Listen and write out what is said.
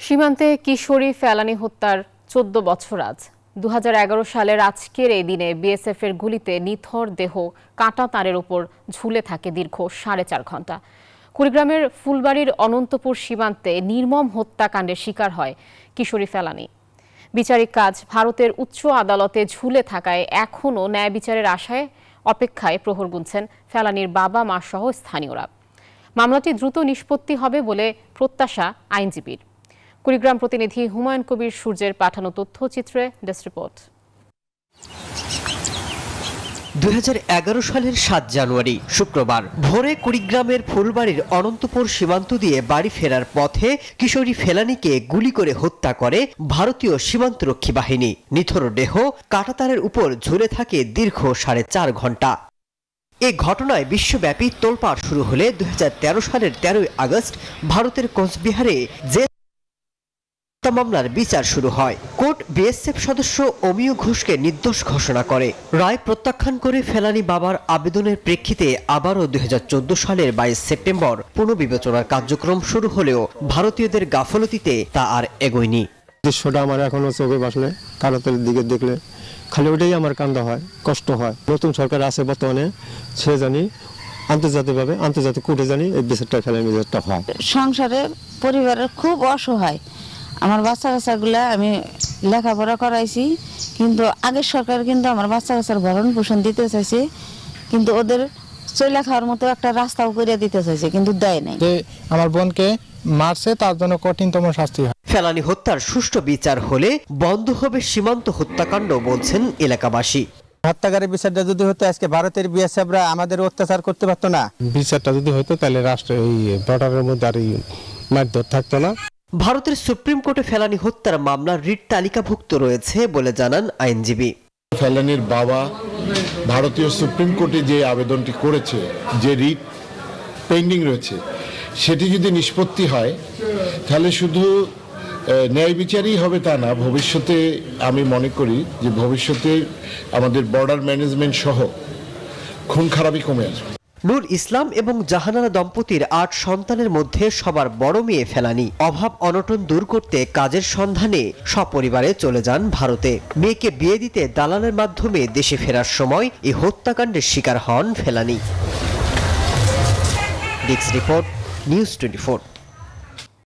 সীমান্তে কিশোরী ফেলানী হত্যার ১৪ বছর আজ ২০১১ সালের আজকের এই দিনে বিএসএফের গুলিতে নিথর দেহ কাঁটা তারের উপর ঝুলে থাকে দীর্ঘ ৪.৫ ঘণ্টা। কুড়িগ্রামের ফুলবাড়ির অনন্তপুর সীমান্তে নির্মম হত্যাকাণ্ডের শিকার হয় কিশোরী ফেলানী। বিচারিক কাজ ভারতের উচ্চ আদালতে ঝুলে থাকায় এখনও ন্যায় বিচারের আশায় অপেক্ষায় প্রহর গুনছেন ফেলানীর বাবা মা সহ স্থানীয়রা। মামলাটি দ্রুত নিষ্পত্তি হবে বলে প্রত্যাশা আইনজীবীর। কুড়িগ্রাম প্রতিনিধি হুমায়ুন কবির সূর্যের পাঠানো তথ্যচিত্রে ডেস্ক রিপোর্ট। ২০১১ সালের ৭ জানুয়ারি শুক্রবার ভোরে কুড়িগ্রামের ফুলবাড়ির অনন্তপুর সীমান্ত দিয়ে বাড়ি ফেরার পথে কিশোরী ফেলানীকে গুলি করে হত্যা করে ভারতীয় সীমান্তরক্ষী বাহিনী। নিথর দেহ কাঁটাতারের উপর ঝুলে থাকে দীর্ঘ ৪.৫ ঘণ্টা। এ ঘটনায় বিশ্বব্যাপী তোলপাড় শুরু হলে ২০১৩ সালের ১৩ আগস্ট ভারতের কোচবিহারে যে মামলার বিচার শুরু হয়। কোর্ট বিএসএফ সদস্য অমিয় ঘোষকে নির্দোষ ঘোষণা করে। রায় প্রত্যাখ্যান করে ফেলানী বাবার আবেদনের প্রেক্ষিতে আবারও ২০১৪ সালের ২২ সেপ্টেম্বর পুনর্বিবেচনার কার্যক্রম শুরু হলেও ভারতীয়দের গাফলতিতে তা আর এগোয়নি। দৃশ্যটা আমার এখনো চোখে বাসলে, কারাতের দিকে দেখলে খালি ওটাই আমার কান্দা হয়, কষ্ট হয়। নতুন সরকার আছে বর্তমানে, সে জানি আন্তর্জাতিকভাবে আন্তর্জাতিক কোর্টে জানি এই বিচারটা ফেলানী বিচারটা হয়। সংসারে পরিবারের খুব অসহায়। আমার বাচ্চা কাচ্চাগুলা আমি লেখাপড়া করাইছি, কিন্তু আগের সরকার কিন্তু আমার বাচ্চা কাচ্চার ভরণ পোষণ দিতে চাইছে, কিন্তু ওদের চলে খাওয়ার মতো একটা রাস্তাও করে দিতে চাইছে, কিন্তু দেয় নাই। আমার বোনকে মারছে, তার জন্য কঠিনতম শাস্তি হয়। ফেলানী হত্যার সুষ্ঠু বিচার হলে বন্ধ হবে সীমান্ত হত্যাকাণ্ড বলছেন এলাকাবাসী। হত্যাকারী বিচারটা যদি হতো, আজকে ভারতের বিএসএফরা আমাদের অত্যাচার করতে পারতো না। বিচারটা যদি হতো তাহলে রাষ্ট্র এই বর্ডারের মধ্যে আর মারধর থাকতো না। ভারতের সুপ্রিম কোর্টে ফেলানী হত্যার মামলার রিট তালিকাভুক্ত রয়েছে বলে জানান আইনজীবী। ফেলানীর বাবা ভারতীয় সুপ্রিম কোর্টে যে আবেদনটি করেছে, যে রিট পেন্ডিং রয়েছে, সেটি যদি নিষ্পত্তি হয় তাহলে শুধু ন্যায় বিচারই হবে তা না, ভবিষ্যতে আমি মনে করি যে ভবিষ্যতে আমাদের বর্ডার ম্যানেজমেন্ট সহ খুন খারাপই কমে আসবে। নূর ইসলাম এবং জাহানারা দম্পতির ৮ সন্তানের মধ্যে সবার বড় মেয়ে ফেলানী অভাব অনটন দূর করতে কাজের সন্ধানে সপরিবারে চলে যান ভারতে। মেয়েকে বিয়ে দিতে দালালের মাধ্যমে দেশে ফেরার সময় এই হত্যাকাণ্ডের শিকার হন ফেলানী। Desk report, news 24।